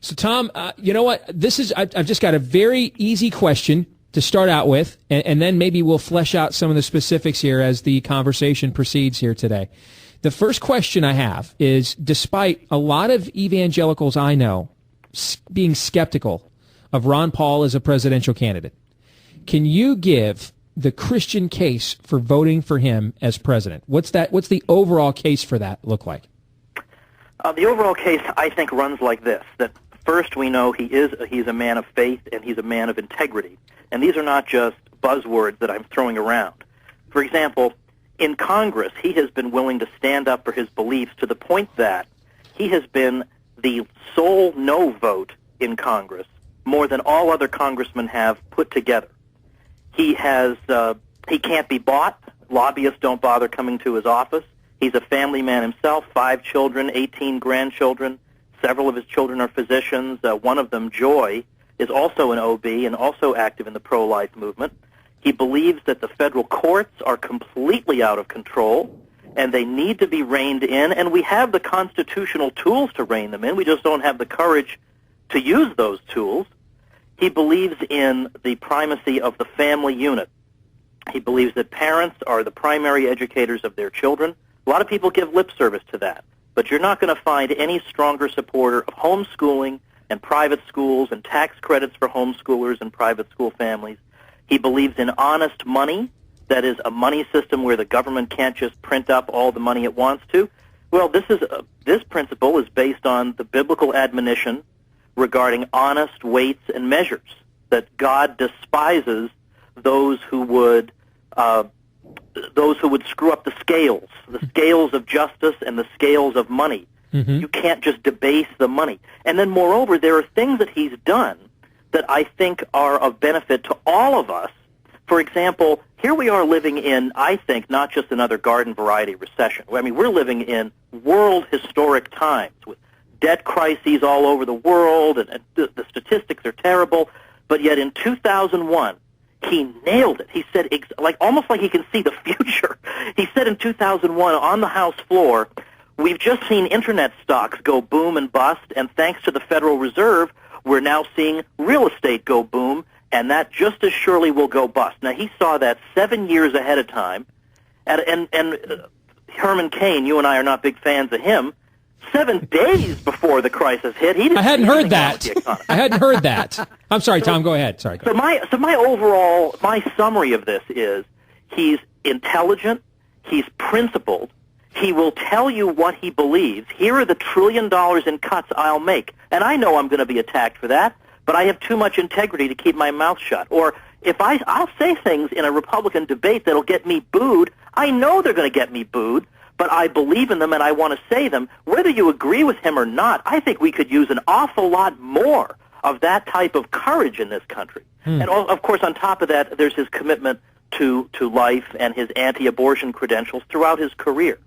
So, Tom, you know what? I've just got a very easy question to start out with, and then maybe we'll flesh out some of the specifics here as the conversation proceeds here today. The first question I have is, despite a lot of evangelicals I know being skeptical of Ron Paul as a presidential candidate, can you give the Christian case for voting for him as president? What's the overall case for that look like? The overall case, I think, runs like this: that first, we know he's a man of faith and he's a man of integrity, and these are not just buzzwords that I'm throwing around. For example, in Congress, he has been willing to stand up for his beliefs to the point that he has been the sole no vote in Congress, more than all other congressmen have put together. He can't be bought. Lobbyists don't bother coming to his office. He's a family man himself, 5 children, 18 grandchildren. Several of his children are physicians. One of them, Joy, is also an OB and also active in the pro-life movement. He believes that the federal courts are completely out of control and they need to be reined in, and we have the constitutional tools to rein them in. We just don't have the courage to use those tools. He believes in the primacy of the family unit. He believes that parents are the primary educators of their children. A lot of people give lip service to that, but you're not going to find any stronger supporter of homeschooling and private schools and tax credits for homeschoolers and private school families. He believes in honest money, that is, a money system where the government can't just print up all the money it wants to. Well, this principle is based on the biblical admonition regarding honest weights and measures, that God despises those who would screw up the scales of justice and the scales of money. Mm-hmm. You can't just debase the money. And then, moreover, there are things that he's done that I think are of benefit to all of us. For example, here we are living in, I think, not just another garden variety recession. I mean, we're living in world historic times with debt crises all over the world, and the statistics are terrible. But yet in 2001, he nailed it. He said, almost like he can see the future. He said in 2001 on the House floor, we've just seen internet stocks go boom and bust, and thanks to the Federal Reserve, we're now seeing real estate go boom, and that just as surely will go bust. Now, he saw that 7 years ahead of time, and Herman Cain, you and I are not big fans of him, 7 days before the crisis hit, he didn't. I hadn't heard that. I hadn't heard that. I'm sorry, Tom. Go ahead. Sorry. So my summary of this is he's intelligent, he's principled, he will tell you what he believes. Here are the $1 trillion in cuts I'll make, and I know I'm going to be attacked for that, but I have too much integrity to keep my mouth shut. Or if I'll say things in a Republican debate that'll get me booed, I know they're going to get me booed, but I believe in them and I want to say them. Whether you agree with him or not, I think we could use an awful lot more of that type of courage in this country. And of course, on top of that, there's his commitment to life and his anti-abortion credentials throughout his career.